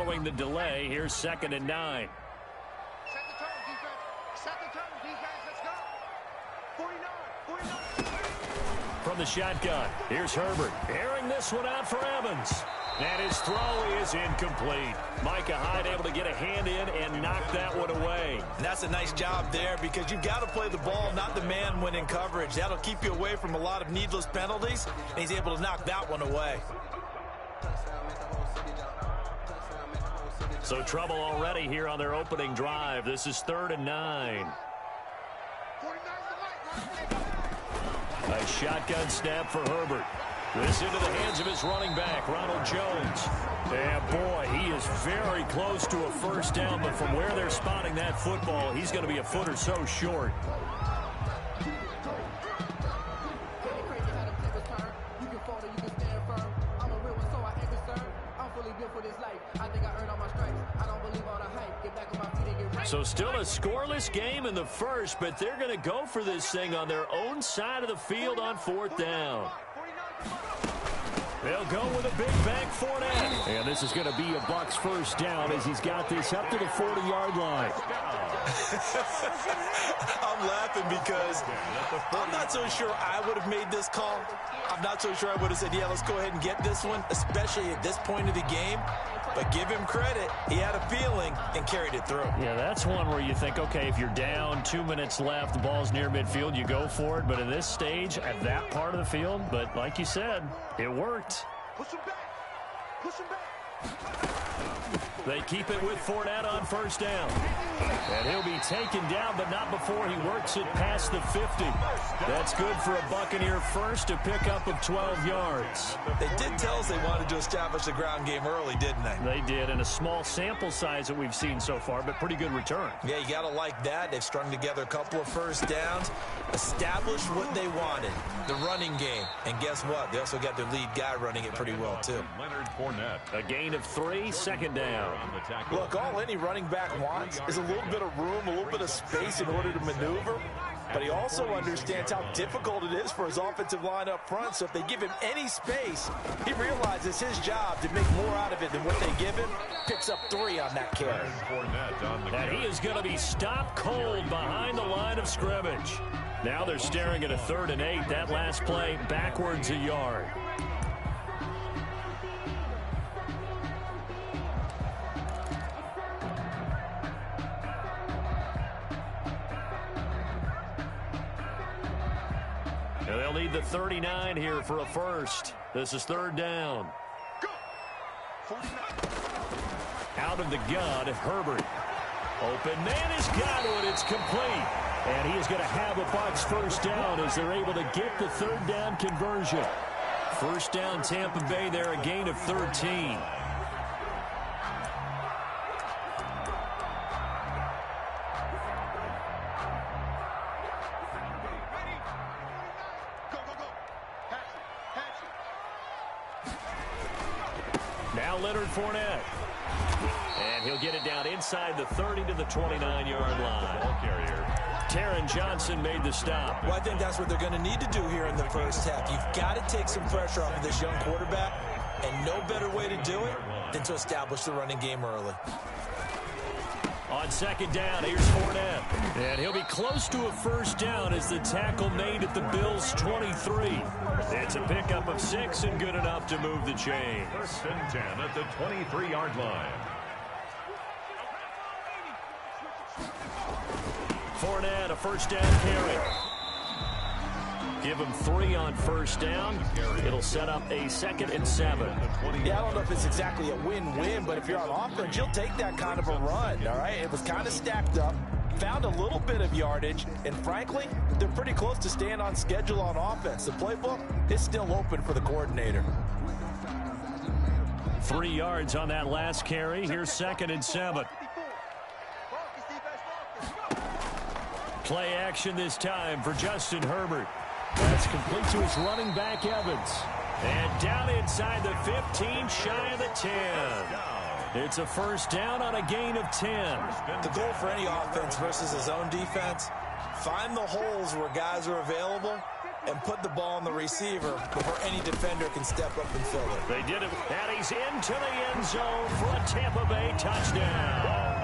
following the delay. Here's 2nd and 9. Set the tone, defense. Set the tone, defense. Let's go. 49. From the shotgun, here's Herbert. Airing this one out for Evans. And his throw is incomplete. Micah Hyde able to get a hand in and knock that one away. And that's a nice job there because you've got to play the ball, not the man when in coverage. That'll keep you away from a lot of needless penalties, and he's able to knock that one away. So trouble already here on their opening drive. This is 3rd and 9. A shotgun snap for Herbert. This into the hands of his running back, Ronald Jones. And boy, he is very close to a first down, but from where they're spotting that football, he's going to be a foot or so short. So still a scoreless game in the first, but they're going to go for this thing on their own side of the field on 4th down. They'll go with a big bank Fournette. And this is going to be a Bucs first down as he's got this up to the 40-yard line. I'm laughing because I'm not so sure I would have made this call. I'm not so sure I would have said, yeah, let's go ahead and get this one, especially at this point of the game. But give him credit. He had a feeling and carried it through. Yeah, that's one where you think, okay, if you're down, 2 minutes left, the ball's near midfield, you go for it. But at this stage, at that part of the field, but like you said, it worked. Push him back. Push him back. They keep it with Fournette on first down. And he'll be taken down, but not before he works it past the 50. That's good for a Buccaneer first, a pickup of 12 yards. They did tell us they wanted to establish the ground game early, didn't they? They did, and a small sample size that we've seen so far, but pretty good return. Yeah, you got to like that. They've strung together a couple of first downs, established what they wanted, the running game. And guess what? They also got their lead guy running it pretty well, too. Leonard Fournette. A gain of 3, 2nd down. Look, all any running back wants is a little bit of room, a little bit of space in order to maneuver. But he also understands how difficult it is for his offensive line up front. So if they give him any space, he realizes his job to make more out of it than what they give him. Picks up 3 on that carry. And he is going to be stopped cold behind the line of scrimmage. Now they're staring at a 3rd and 8. That last play backwards a yard. And they'll need the 39 here for a first. This is 3rd down. Out of the gun, Herbert. Open man has got it. It's complete. And he is going to have a Bucs first down as they're able to get the 3rd down conversion. First down, Tampa Bay there, a gain of 13. Now Leonard Fournette. And he'll get it down inside the 30 to the 29-yard line. Ball carrier. Taron Johnson made the stop. Well, I think that's what they're going to need to do here in the first half. You've got to take some pressure off of this young quarterback, and no better way to do it than to establish the running game early. On 2nd down, here's Fournette. And he'll be close to a first down as the tackle made at the Bills' 23. It's a pickup of 6 and good enough to move the chains. 1st and 10 at the 23-yard line. Fournette, a first down carry. Give him 3 on first down. It'll set up a 2nd and 7. Yeah, I don't know if it's exactly a win-win, but if you're on offense, you'll take that kind of a run, all right? It was kind of stacked up, found a little bit of yardage, and frankly, they're pretty close to staying on schedule on offense. The playbook is still open for the coordinator. 3 yards on that last carry. Here's 2nd and 7. Play action this time for Justin Herbert. That's complete to his running back, Evans. And down inside the 15, shy of the 10. It's a first down on a gain of 10. The goal for any offense versus his own defense, find the holes where guys are available and put the ball on the receiver before any defender can step up and fill it. They did it, and he's into the end zone for a Tampa Bay touchdown.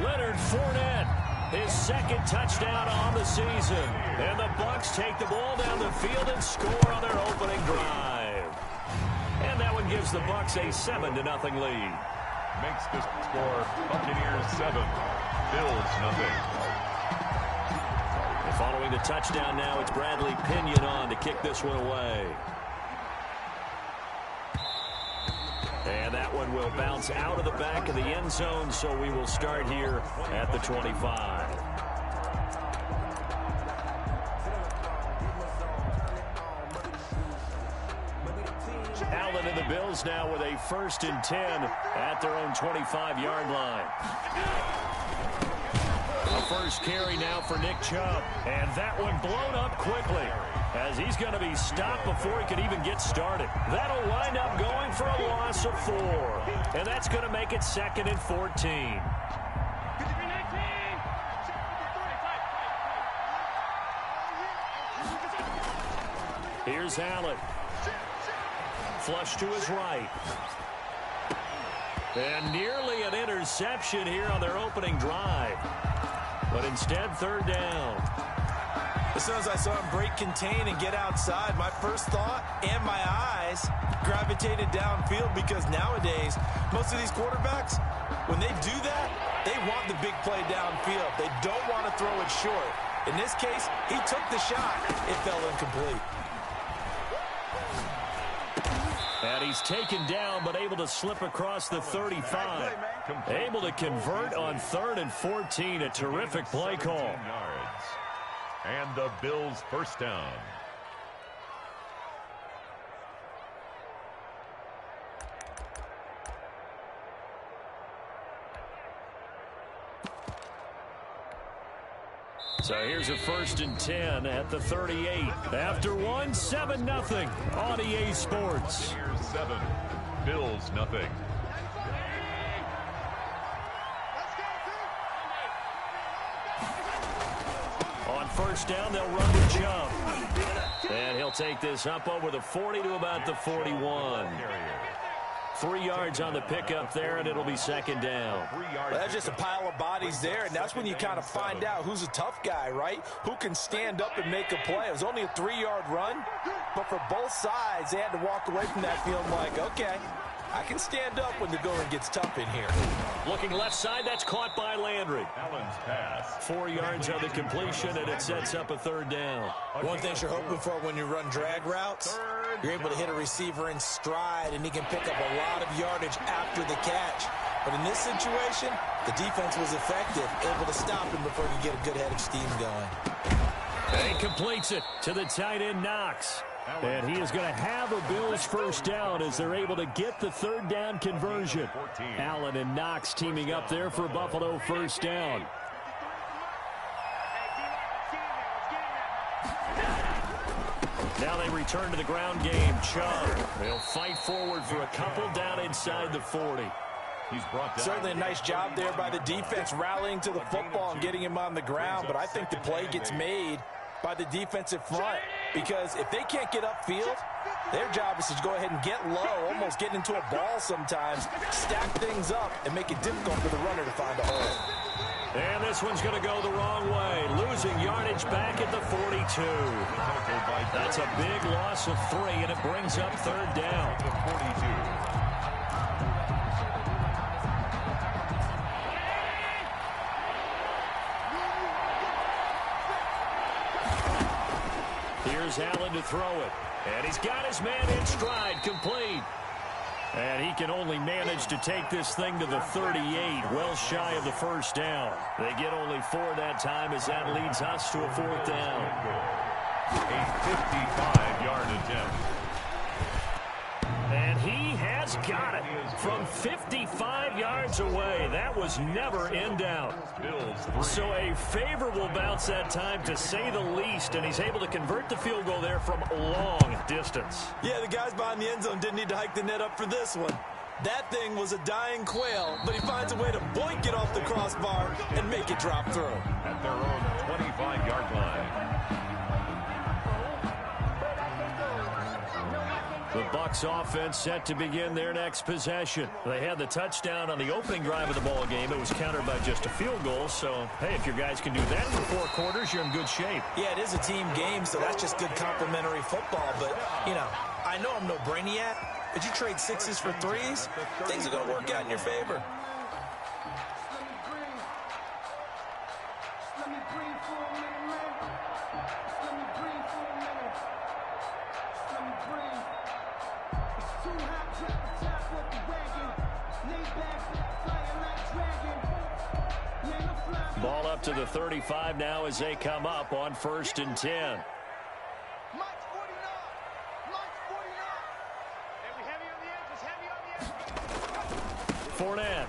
Leonard Fournette, his second touchdown on the season. And the Bucs take the ball down the field and score on their opening drive. And that one gives the Bucs a 7-0 lead. Makes the score Buccaneers 7, Bills nothing. And following the touchdown now, it's Bradley Pinion on to kick this one away. And that one will bounce out of the back of the end zone, so we will start here at the 25. Allen and the Bills now with a 1st and 10 at their own 25-yard line. A first carry now for Nick Chubb. And that one blown up quickly, as he's going to be stopped before he can even get started. That'll wind up going for a loss of 4. And that's going to make it 2nd and 14. Here's Allen. Flush to his right. And nearly an interception here on their opening drive. But instead, 3rd down. As soon as I saw him break contain and get outside, my first thought and my eyes gravitated downfield, because nowadays, most of these quarterbacks, when they do that, they want the big play downfield. They don't want to throw it short. In this case, he took the shot. It fell incomplete. And he's taken down, but able to slip across the 35. Able to convert on 3rd and 14. A terrific play call. And the Bills' first down. So here's a 1st and 10 at the 38. After one, 7-0 on EA Sports. Here's 7, Bills nothing. On 1st down, they'll run with Chubb. And he'll take this up over the 40 to about the 41. 3 yards on the pickup there, and it'll be 2nd down. Well, that's just a pile of bodies there, and that's when you kind of find out who's a tough guy, right? Who can stand up and make a play. It was only a 3-yard run, but for both sides, they had to walk away from that feeling like, okay, I can stand up when the going gets tough in here. Looking left side, that's caught by Landry. Allen's pass. 4 yards on the completion, and it sets up a 3rd down. One thing you're hoping for when you run drag routes, you're able to hit a receiver in stride, and he can pick up a lot of yardage after the catch. But in this situation, the defense was effective, able to stop him before he could get a good head of steam going. And he completes it to the tight end, Knox. And he is going to have a Bills first down as they're able to get the 3rd down conversion. Allen and Knox teaming up there for Buffalo first down. Now they return to the ground game. Chubb, they'll fight forward for a couple down inside the 40. He's brought down. Certainly a nice job there by the defense rallying to the football and getting him on the ground, but I think the play gets made by the defensive front, because if they can't get upfield, their job is to go ahead and get low, almost get into a ball sometimes, stack things up, and make it difficult for the runner to find a hole. And this one's going to go the wrong way, losing yardage back at the 42. That's a big loss of 3, and it brings up 3rd down. The 42. Here's Allen to throw it. And he's got his man in stride, complete. And he can only manage to take this thing to the 38, well shy of the first down. They get only 4 that time as that leads us to a 4th down. A 55-yard attempt. And he has got it from 55 yards away. That was never in doubt. So a favorable bounce that time, to say the least, and he's able to convert the field goal there from long distance. Yeah, the guys behind the end zone didn't need to hike the net up for this one. That thing was a dying quail, but he finds a way to boink it off the crossbar and make it drop through. At their own 25-yard line. Bucs offense set to begin their next possession. They had the touchdown on the opening drive of the ball game. It was countered by just a field goal. So, hey, if your guys can do that for 4 quarters, you're in good shape. Yeah, it is a team game, so that's just good complimentary football. But, you know, I know I'm no brainiac, but you trade 6s for 3s, things are going to work out in your favor. Ball up to the 35 now as they come up on 1st and 10. Fournette.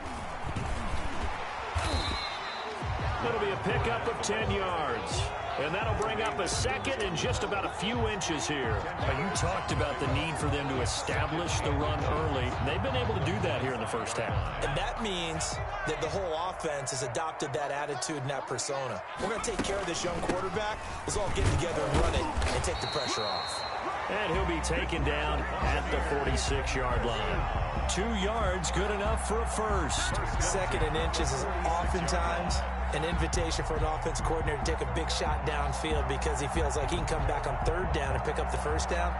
It'll be a pickup of 10 yards. And that'll bring up a 2nd and just about a few inches here. Now, you talked about the need for them to establish the run early. They've been able to do that here in the first half. And that means that the whole offense has adopted that attitude and that persona. We're going to take care of this young quarterback. Let's all get together and run it and take the pressure off. And he'll be taken down at the 46-yard line. 2 yards, good enough for a first. 2nd and inches is oftentimes an invitation for an offense coordinator to take a big shot downfield because he feels like he can come back on 3rd down and pick up the 1st down.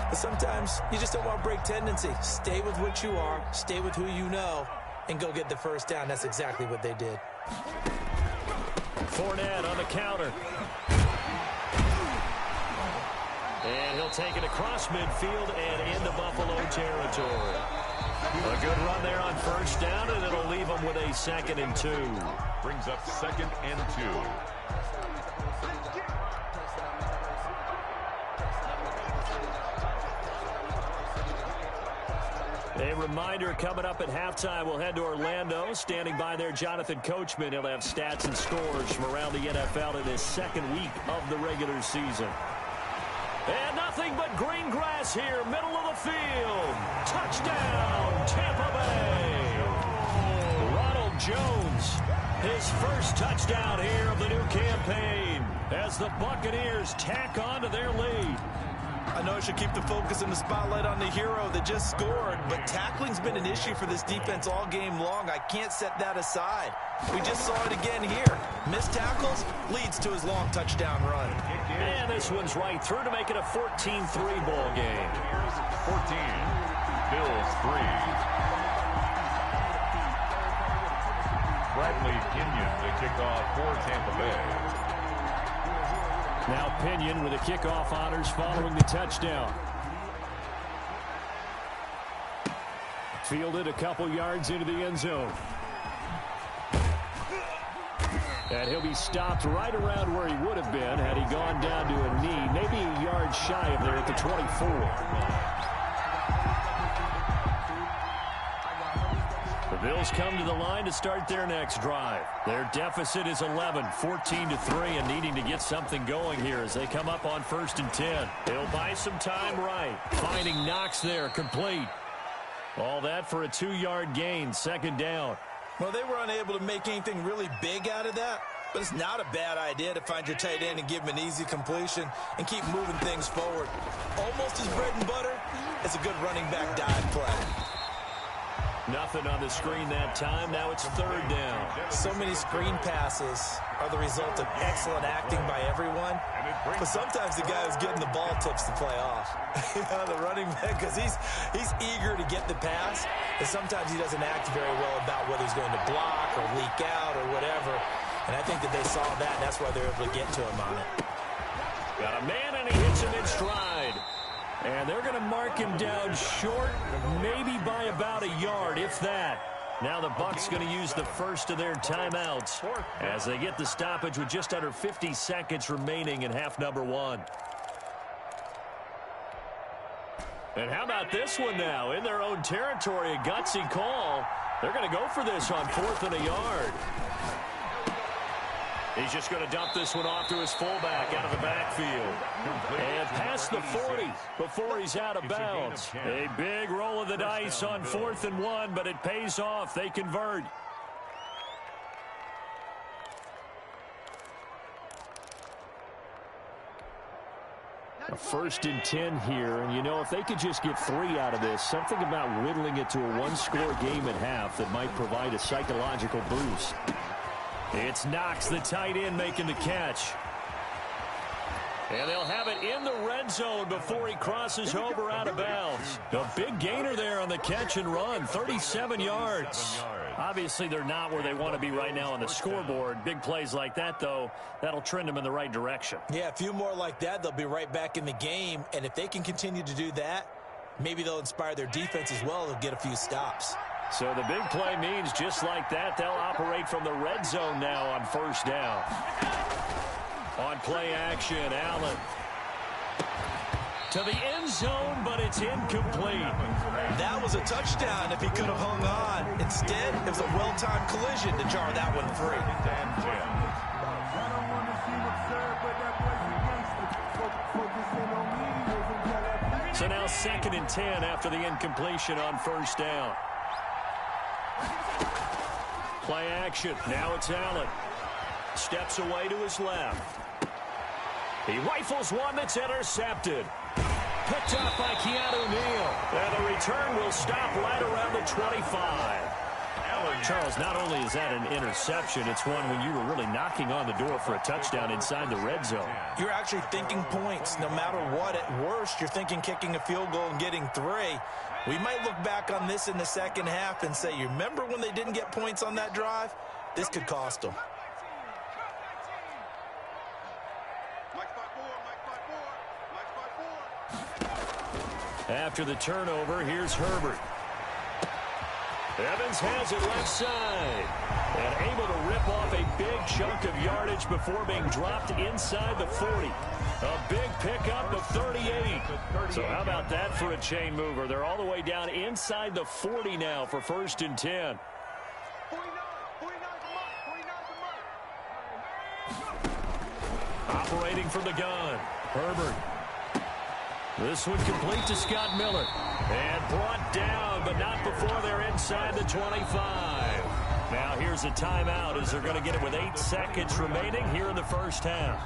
But sometimes you just don't want to break tendency. Stay with what you are, stay with who you know, and go get the 1st down. That's exactly what they did. Fournette on the counter. And he'll take it across midfield and into Buffalo territory. A good run there on 1st down, and it'll leave them with a 2nd and 2. Brings up 2nd and 2. A reminder, coming up at halftime, we'll head to Orlando. Standing by there, Jonathan Coachman. He'll have stats and scores from around the NFL in his 2nd week of the regular season. And nothing but green grass here, middle of the field. Touchdown, Tampa Bay. Ronald Jones, his first touchdown here of the new campaign as the Buccaneers tack on to their lead. I know I should keep the focus and the spotlight on the hero that just scored, but tackling's been an issue for this defense all game long. I can't set that aside. We just saw it again here. Missed tackles leads to his long touchdown run. And this one's right through to make it a 14-3 ball game. 14, Bills 3. Bradley Pinion, the kickoff for Tampa Bay. Now Pinion with the kickoff honors following the touchdown. Fielded a couple yards into the end zone. And he'll be stopped right around where he would have been had he gone down to a knee, maybe a yard shy of there at the 24. The Bills come to the line to start their next drive. Their deficit is 11, 14-3, and needing to get something going here as they come up on 1st and 10. They'll buy some time right. Finding Knox there, complete. All that for a 2-yard gain, 2nd down. Well, they were unable to make anything really big out of that, but it's not a bad idea to find your tight end and give him an easy completion and keep moving things forward. Almost as bread and butter as a good running back dive play. Nothing on the screen that time. Now it's 3rd down. So many screen passes are the result of excellent acting by everyone. But sometimes the guy who's getting the ball tips the play off. You know, the running back, because he's eager to get the pass. And sometimes he doesn't act very well about whether he's going to block or leak out or whatever. And I think that they saw that, and that's why they were able to get to him on it. Got a man, and he hits him in stride. And they're going to mark him down short, maybe by about a yard, if that. Now the Bucs going to use the first of their timeouts as they get the stoppage with just under 50 seconds remaining in half number 1. And how about this one now? In their own territory, a gutsy call. They're going to go for this on 4th and a yard. He's just going to dump this one off to his fullback out of the backfield. And past the 40 before he's out of bounds. A big roll of the dice on 4th and 1, but it pays off. They convert. A 1st and 10 here, and you know, if they could just get 3 out of this, something about whittling it to a one-score game at half that might provide a psychological boost. It's Knox, the tight end, making the catch. And they'll have it in the red zone before he crosses over out of bounds. A big gainer there on the catch and run, 37 yards. Obviously, they're not where they want to be right now on the scoreboard. Big plays like that, though, that'll trend them in the right direction. Yeah, a few more like that, they'll be right back in the game. And if they can continue to do that, maybe they'll inspire their defense as well. They'll get a few stops. So the big play means just like that, they'll operate from the red zone now on 1st down. On play action, Allen. To the end zone, but it's incomplete. That was a touchdown if he could have hung on. Instead, it was a well-timed collision to jar that one free. So now 2nd and 10 after the incompletion on 1st down. Play action. Now it's Allen. Steps away to his left. He rifles one that's intercepted. Picked up by Keanu Neal. And the return will stop right around the 25. Charles, not only is that an interception, it's one when you were really knocking on the door for a touchdown inside the red zone. You're actually thinking points. No matter what, at worst, you're thinking kicking a field goal and getting 3. We might look back on this in the second half and say, you remember when they didn't get points on that drive? This could cost them. After the turnover, here's Herbert. Evans has it left side. And able to rip off a big chunk of yardage before being dropped inside the 40. A big pickup of 38. So how about that for a chain mover? They're all the way down inside the 40 now for 1st and 10. Operating from the gun. Herbert. This one complete to Scott Miller. And brought down, but not before they're inside the 25. Now here's a timeout as they're going to get it with 8 seconds remaining here in the 1st half.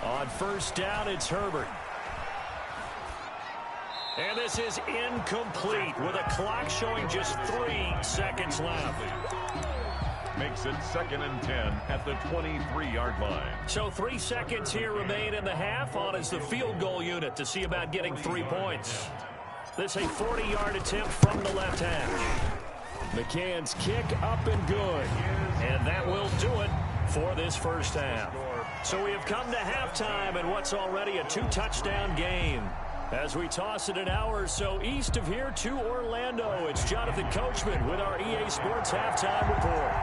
On 1st down, it's Herbert. And this is incomplete with a clock showing just 3 seconds left. Makes it 2nd and 10 at the 23-yard line. So 3 seconds here remain in the half. On is the field goal unit to see about getting 3 points. This a 40-yard attempt from the left hash. McCann's kick up and good. And that will do it for this 1st half. So we have come to halftime in what's already a 2-touchdown game. As we toss it an hour or so east of here to Orlando, it's Jonathan Coachman with our EA Sports Halftime Report.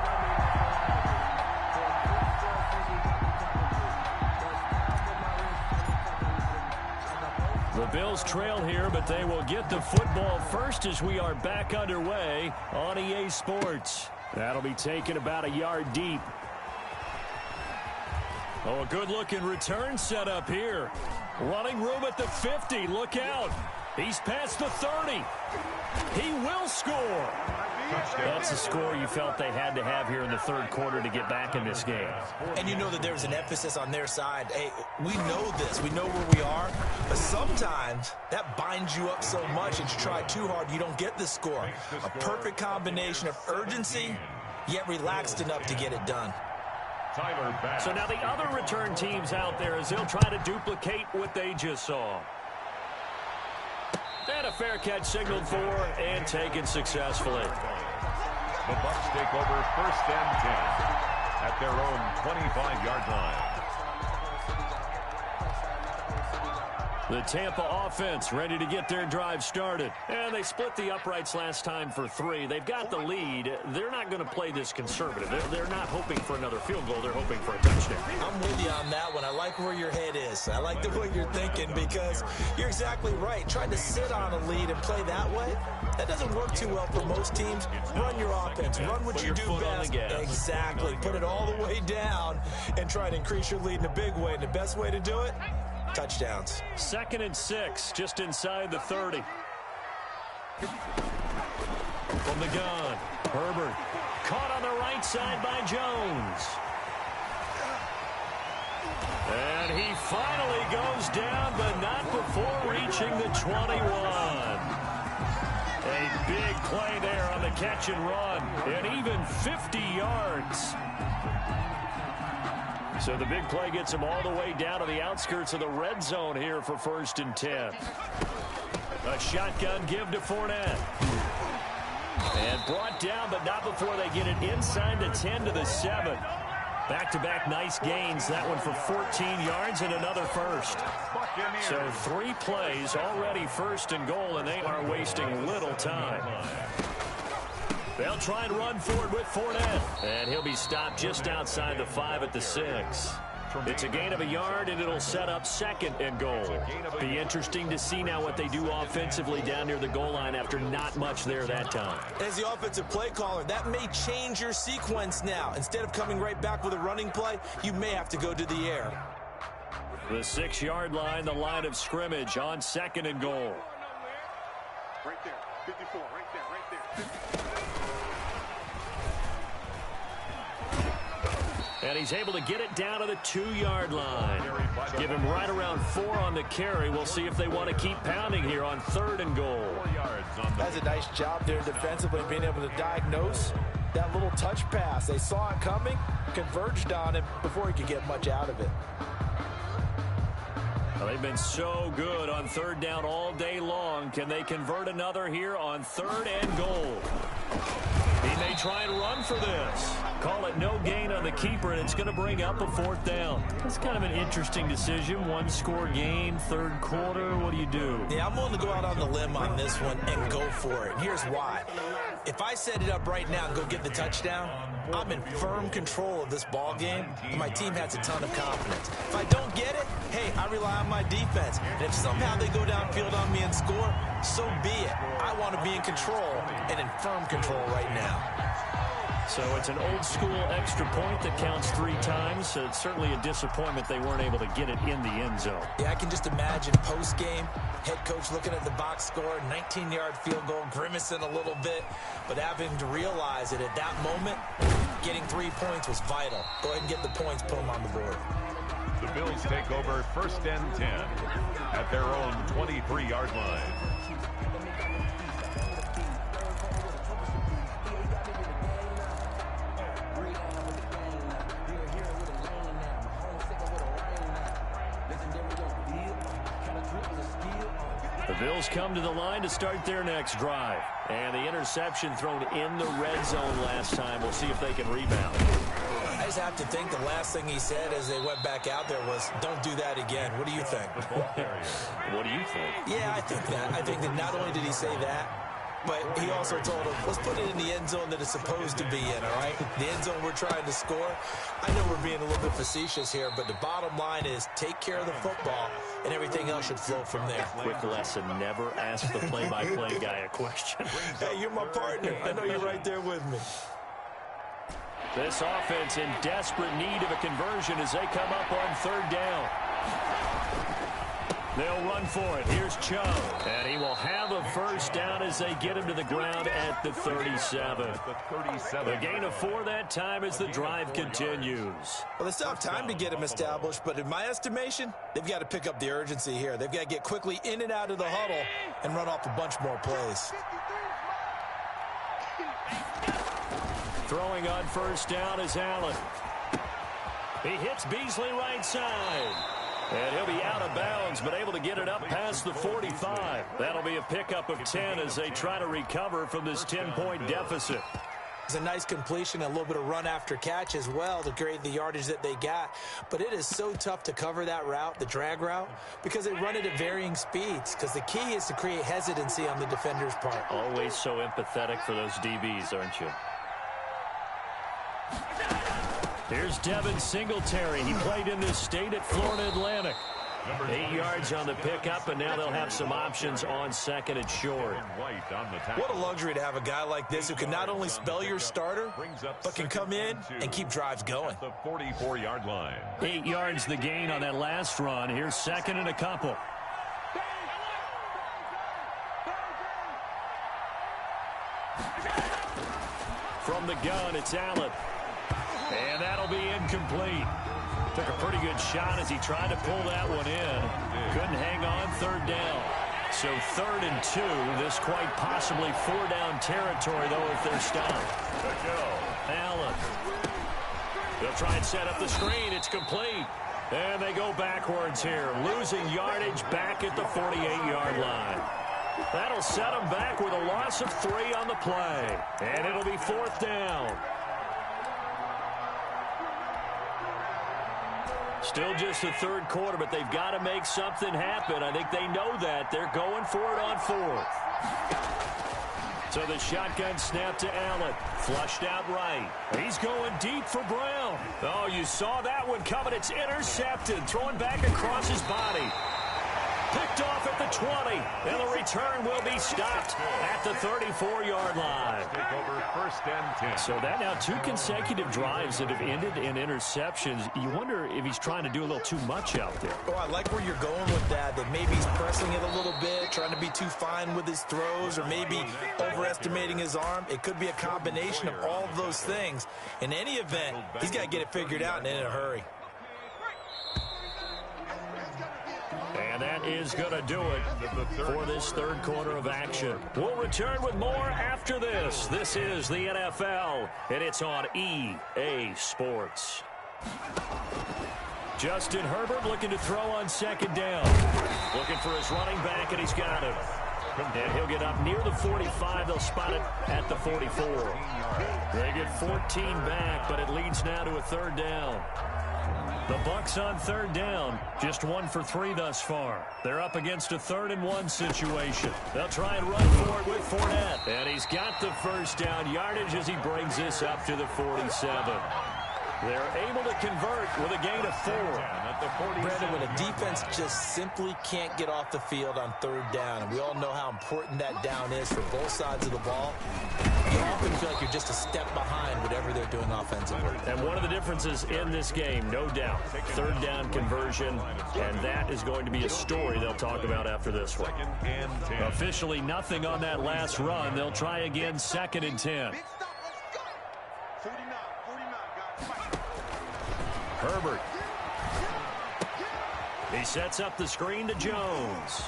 The Bills trail here, but they will get the football first as we are back underway on EA Sports. That'll be taken about a yard deep. Oh, a good-looking return set up here. Running room at the 50. Look out. He's past the 30. He will score. That's a score you felt they had to have here in the 3rd quarter to get back in this game. And you know that there's an emphasis on their side. Hey, we know this. We know where we are. But sometimes that binds you up so much that you try too hard, you don't get the score. A perfect combination of urgency, yet relaxed enough to get it done. So now the other return teams out there as they'll try to duplicate what they just saw. And a fair catch signaled for and taken successfully. The Bucs take over 1st and 10 at their own 25-yard line. The Tampa offense ready to get their drive started. And they split the uprights last time for 3. They've got the lead. They're not going to play this conservative. They're not hoping for another field goal. They're hoping for a touchdown. I'm with you on that one. I like where your head is. I like the way you're thinking because you're exactly right. Trying to sit on a lead and play that way, that doesn't work too well for most teams. Run your offense. Run what you do best. Exactly. Put it all the way down and try to increase your lead in a big way. And the best way to do it, touchdowns. 2nd and 6, just inside the 30. From the gun, Herbert caught on the right side by Jones. And he finally goes down, but not before reaching the 21. A big play there on the catch and run, and even 50 yards. So the big play gets him all the way down to the outskirts of the red zone here for 1st and 10. A shotgun give to Fournette. And brought down, but not before they get it inside the 10 to the 7. Back-to-back nice gains. That one for 14 yards and another first. So 3 plays already 1st and goal, and they are wasting little time. They'll try and run forward with Fournette. And he'll be stopped just outside the 5 at the 6. It's a gain of a yard, and it'll set up 2nd and goal. Be interesting to see now what they do offensively down near the goal line after not much there that time. As the offensive play caller, that may change your sequence now. Instead of coming right back with a running play, you may have to go to the air. The 6-yard line, the line of scrimmage on 2nd and goal. Right there, 54, right there, right there. 54. And he's able to get it down to the 2-yard line. Give him right around 4 on the carry. We'll see if they want to keep pounding here on 3rd and goal. That's a nice job there defensively, being able to diagnose that little touch pass. They saw it coming, converged on it before he could get much out of it. Well, they've been so good on 3rd down all day long. Can they convert another here on 3rd and goal? He may try and run for this. Call it no gain on the keeper, and it's going to bring up a 4th down. That's kind of an interesting decision. 1-score game, 3rd quarter. What do you do? Yeah, I'm willing to go out on the limb on this one and go for it. Here's why. If I set it up right now and go get the touchdown, I'm in firm control of this ball game, and my team has a ton of confidence. If I don't get it, hey, I rely on my defense. And if somehow they go downfield on me and score, so be it. I want to be in control and in firm control right now. So it's an old-school extra point that counts 3 times. So it's certainly a disappointment they weren't able to get it in the end zone. Yeah, I can just imagine post-game, head coach looking at the box score, 19-yard field goal, grimacing a little bit, but having to realize that at that moment, getting 3 points was vital. Go ahead and get the points, put them on the board. The Bills take over 1st and 10 at their own 23-yard line. The Bills come to the line to start their next drive. And the interception thrown in the red zone last time. We'll see if they can rebound. I just have to think the last thing he said as they went back out there was, don't do that again. What do you think? What do you think? Yeah, I think that. I think that not only did he say that, but he also told him, let's put it in the end zone that it's supposed to be in, all right? The end zone we're trying to score. I know we're being a little bit facetious here, but the bottom line is take care of the football, and everything else should flow from there. Quick lesson, never ask the play-by-play guy a question. Hey, you're my partner. I know you're right there with me. This offense in desperate need of a conversion as they come up on 3rd down. They'll run for it. Here's Chubb. And he will have a 1st down as they get him to the ground at the 37. A gain of 4 that time as the drive continues. Well, they still have time to get him established, but in my estimation, they've got to pick up the urgency here. They've got to get quickly in and out of the huddle and run off a bunch more plays. Throwing on 1st down is Allen. He hits Beasley right side. And he'll be out of bounds, but able to get it up past the 45. That'll be a pickup of 10 as they try to recover from this 10-point deficit. It's a nice completion, a little bit of run after catch as well to create the yardage that they got. But it is so tough to cover that route, the drag route, because they run it at varying speeds. Because the key is to create hesitancy on the defender's part. Always so empathetic for those DBs, aren't you? Here's Devin Singletary. He played in this state at Florida Atlantic. 8 yards on the pickup, and now they'll have some options on second and short. What a luxury to have a guy like this who can not only spell your starter, but can come in and keep drives going. The 44-yard line. 8 yards the gain on that last run. Here's second and a couple. From the gun, it's Allen. And that'll be incomplete. Took a pretty good shot as he tried to pull that one in. Couldn't hang on, third down. So 3rd and 2. This quite possibly 4-down territory, though, if they're stopped. Allen. They'll try and set up the screen. It's complete. And they go backwards here. Losing yardage back at the 48-yard line. That'll set them back with a loss of 3 on the play. And it'll be 4th down. Still just the third quarter, but they've got to make something happen. I think they know that. They're going for it on 4th. So the shotgun snap to Allen. Flushed out right. He's going deep for Brown. Oh, you saw that one coming. It's intercepted. Throwing back across his body. Picked off at the 20. And the return will be stopped at the 34-yard line. Take over 1st and 10. So that now 2 consecutive drives that have ended in interceptions. You wonder if he's trying to do a little too much out there. Oh, I like where you're going with that maybe he's pressing it a little bit, trying to be too fine with his throws, or maybe overestimating his arm. It could be a combination of all of those things. In any event, he's got to get it figured out and in a hurry. And that is going to do it for this third quarter of action. We'll return with more after this. This is the NFL, and it's on EA Sports. Justin Herbert looking to throw on second down. Looking for his running back, and he's got him. And he'll get up near the 45. They'll spot it at the 44. They get 14 back, but it leads now to a 3rd down. The Bucs on 3rd down, just 1 for 3 thus far. They're up against a 3rd and 1 situation. They'll try and run for it with Fournette. And he's got the 1st down yardage as he brings this up to the 47. They're able to convert with a gain of 4. Brandon, when a defense just simply can't get off the field on 3rd down, and we all know how important that down is for both sides of the ball, you often feel like you're just a step behind whatever they're doing offensively. And one of the differences in this game, no doubt, 3rd down conversion, and that is going to be a story they'll talk about after this one. Officially nothing on that last run. They'll try again, 2nd and 10. Herbert. He sets up the screen to Jones.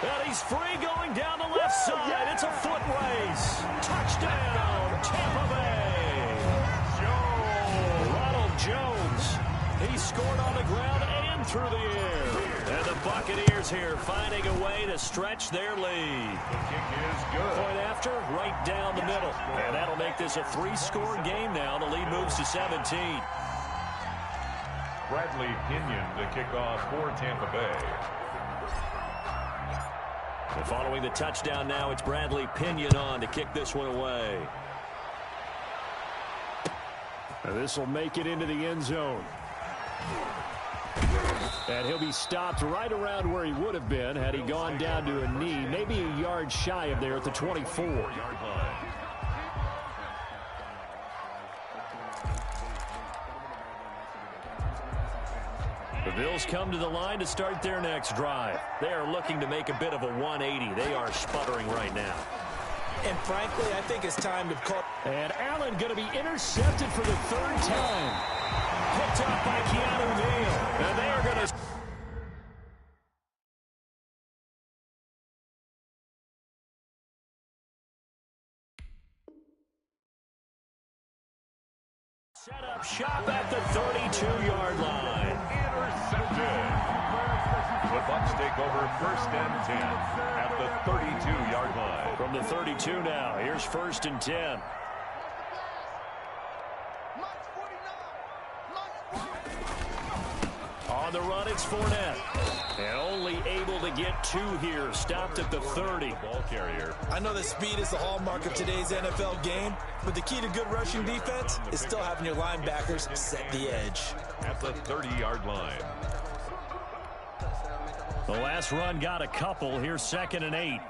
And he's free going down the left side. It's a foot race. Touchdown, Tampa Bay. Ronald Jones. He scored on the ground and through the air. And the Buccaneers here finding a way to stretch their lead. The kick is good. Point after, right down the middle. And that'll make this a 3-score game now. The lead moves to 17. Bradley Pinion to kick off for Tampa Bay. And following the touchdown now, it's Bradley Pinion on to kick this one away. And this will make it into the end zone. And he'll be stopped right around where he would have been had he gone down to a knee, maybe a yard shy of there at the 24-yard line. The Bills come to the line to start their next drive. They are looking to make a bit of a 180. They are sputtering right now. And frankly, I think it's time to call. And Allen going to be intercepted for the 3rd time. Picked up by Keanu Neal. And they are going to... set up shop at the 32-yard line. Intercepted. The Bucs take over first and 10 at the 32-yard line. From the 32 now, here's first and 10. On the run, it's Fournette. And only able to get 2 here. Stopped at the 30. Ball carrier. I know that speed is the hallmark of today's NFL game, but the key to good rushing defense is still having your linebackers set the edge. At the 30-yard line. The last run got a couple. Here's second and 8.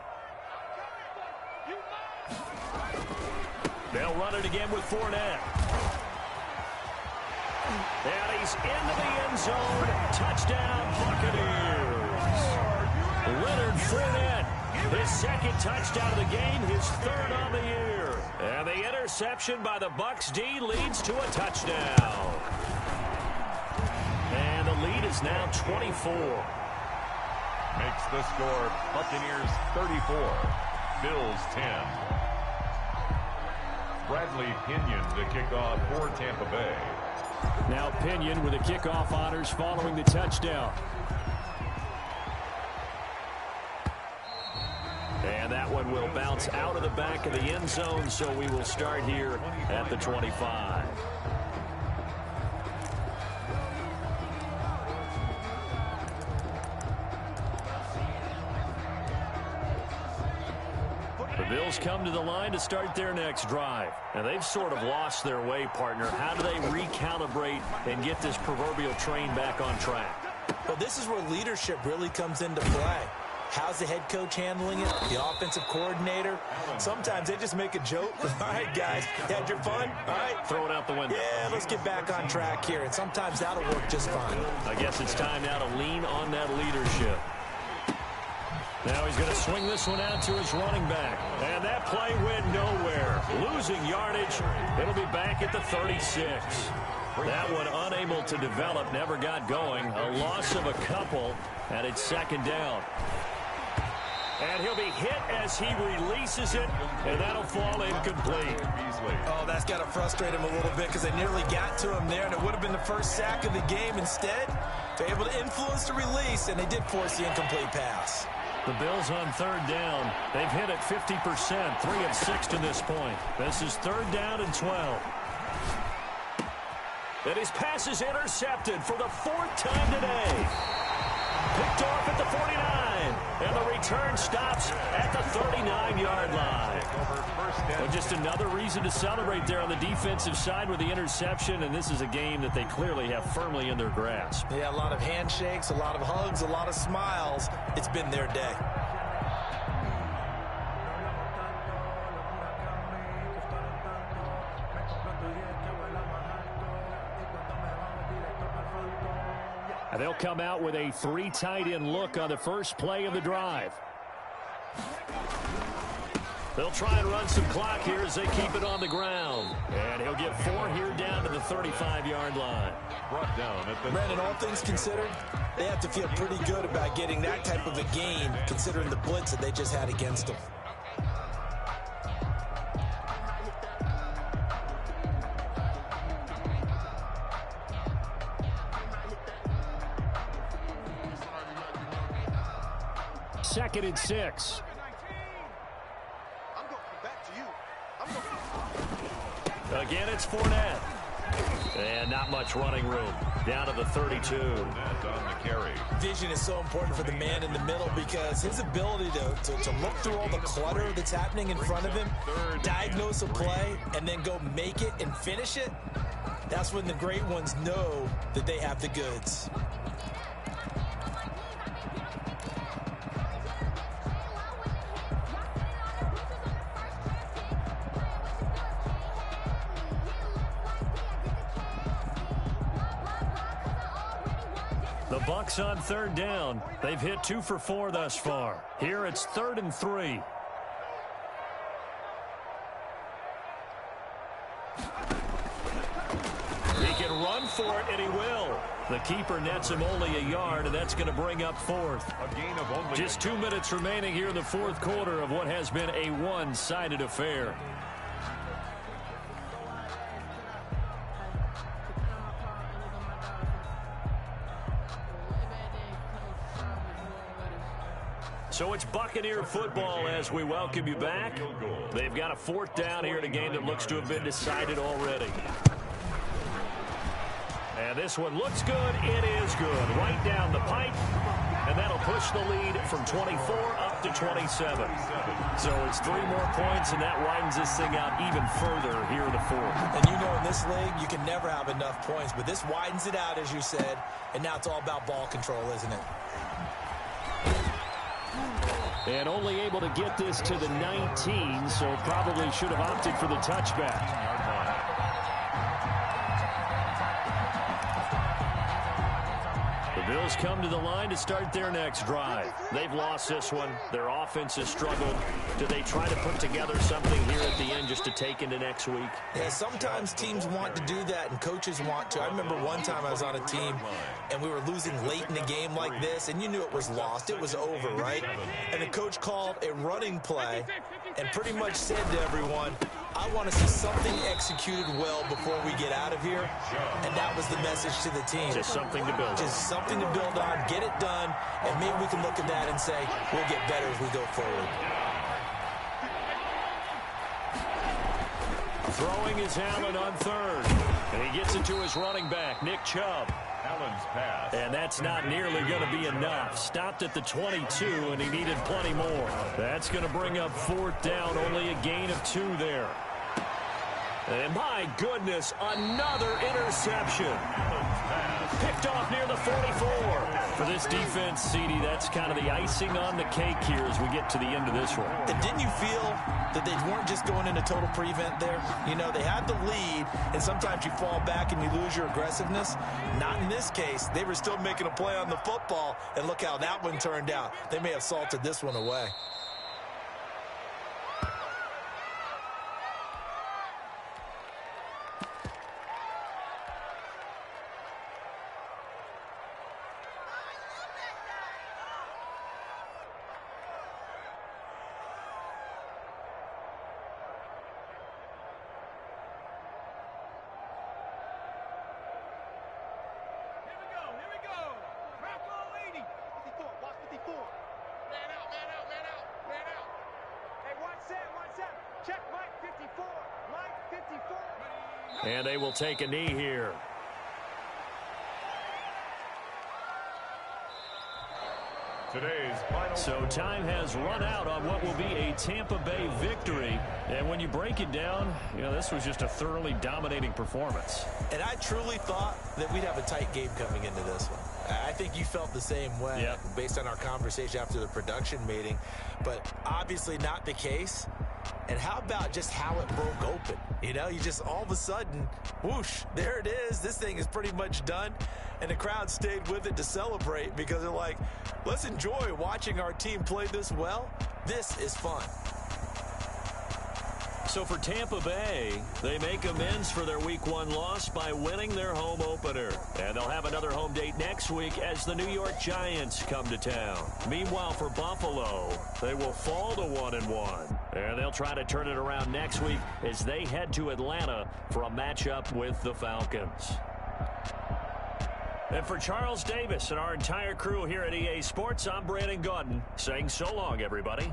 They'll run it again with Fournette. And he's into the end zone. Touchdown, Buccaneers. Leonard Fournette, his second touchdown of the game, his third on the year. And the interception by the Bucs D leads to a touchdown. And the lead is now 24. Makes the score Buccaneers 34, Bills 10. Bradley Pinion the kickoff for Tampa Bay. Now Pinion with the kickoff honors following the touchdown. And that one will bounce out of the back of the end zone, so we will start here at the 25. The Bills come to the line to start their next drive. And they've sort of lost their way, partner. How do they recalibrate and get this proverbial train back on track? Well, this is where leadership really comes into play. How's the head coach handling it? The offensive coordinator? Sometimes they just make a joke. All right, guys, you had your fun? All right. Throw it out the window. Yeah, let's get back on track here. And sometimes that'll work just fine. I guess it's time now to lean on that leadership. Now he's going to swing this one out to his running back. And that play went nowhere. Losing yardage. It'll be back at the 36. That one unable to develop, never got going. A loss of a couple, and it's second down. And he'll be hit as he releases it, and that'll fall incomplete. Oh, that's got to frustrate him a little bit because they nearly got to him there, and it would have been the first sack of the game. Instead, they're able to influence the release, and they did force the incomplete pass. The Bills on third down. They've hit it 50%, 3 of 6 to this point. This is third down and 12. And his pass is intercepted for the 4th time today. Picked off at the 49. And the return stops at the 39-yard line. Well, just another reason to celebrate there on the defensive side with the interception. And this is a game that they clearly have firmly in their grasp. Yeah, a lot of handshakes, a lot of hugs, a lot of smiles. It's been their day. And they'll come out with a 3 tight end look on the first play of the drive. They'll try and run some clock here as they keep it on the ground. And he'll get 4 here down to the 35-yard line. Brought down at the... Brandon, all things considered, they have to feel pretty good about getting that type of a gain considering the blitz that they just had against them. Second and 6. Again, it's Fournette. And not much running room. Down to the 32. On the carry. Vision is so important for the man in the middle because his ability to look through all the clutter that's happening in front of him, diagnose a play, and then go make it and finish it, that's when the great ones know that they have the goods. The Bucs on third down. They've hit 2 for 4 thus far. Here it's 3rd and 3. He can run for it, and he will. The keeper nets him only a yard, and that's going to bring up 4th. A gain of only... Just 2 minutes remaining here in the 4th quarter of what has been a one-sided affair. So it's Buccaneer football as we welcome you back. They've got a 4th down here in a game that looks to have been decided already. And this one looks good. It is good. Right down the pipe. And that'll push the lead from 24 up to 27. So it's 3 more points, and that widens this thing out even further here in the 4th. And you know in this league, you can never have enough points. But this widens it out, as you said. And now it's all about ball control, isn't it? And only able to get this to the 19, so probably should have opted for the touchback. The Bills come to the line to start their next drive. They've lost this one. Their offense has struggled. Do they try to put together something here at the end just to take into next week? Yeah, sometimes teams want to do that and coaches want to. I remember one time I was on a team and we were losing late in the game like this, and you knew it was lost. It was over, right? And the coach called a running play and pretty much said to everyone, I want to see something executed well before we get out of here. And that was the message to the team. Just something to build on. Just something to build on, get it done, and maybe we can look at that and say, we'll get better as we go forward. Throwing is Allen on 3rd. And he gets it to his running back, Nick Chubb. Allen's pass. And that's not nearly going to be enough. Stopped at the 22, and he needed plenty more. That's going to bring up 4th down, only a gain of 2 there. And my goodness, another interception. Picked off near the 44. For this defense, CD, that's kind of the icing on the cake here as we get to the end of this one. And didn't you feel that they weren't just going into total prevent there? You know, they had the lead, and sometimes you fall back and you lose your aggressiveness. Not in this case. They were still making a play on the football, and look how that one turned out. They may have salted this one away. And they will take a knee here. Today's final. So time has run out on what will be a Tampa Bay victory. And when you break it down, you know, this was just a thoroughly dominating performance. And I truly thought that we'd have a tight game coming into this one. I think you felt the same way based on our conversation after the production meeting. But obviously not the case. And how about just how it broke open? You know, you just all of a sudden, whoosh, there it is. This thing is pretty much done. And the crowd stayed with it to celebrate because they're like, let's enjoy watching our team play this well. This is fun. So for Tampa Bay, they make amends for their Week 1 loss by winning their home opener. And they'll have another home date next week as the New York Giants come to town. Meanwhile, for Buffalo, they will fall to 1-1. And they'll try to turn it around next week as they head to Atlanta for a matchup with the Falcons. And for Charles Davis and our entire crew here at EA Sports, I'm Brandon Gaudin saying so long, everybody.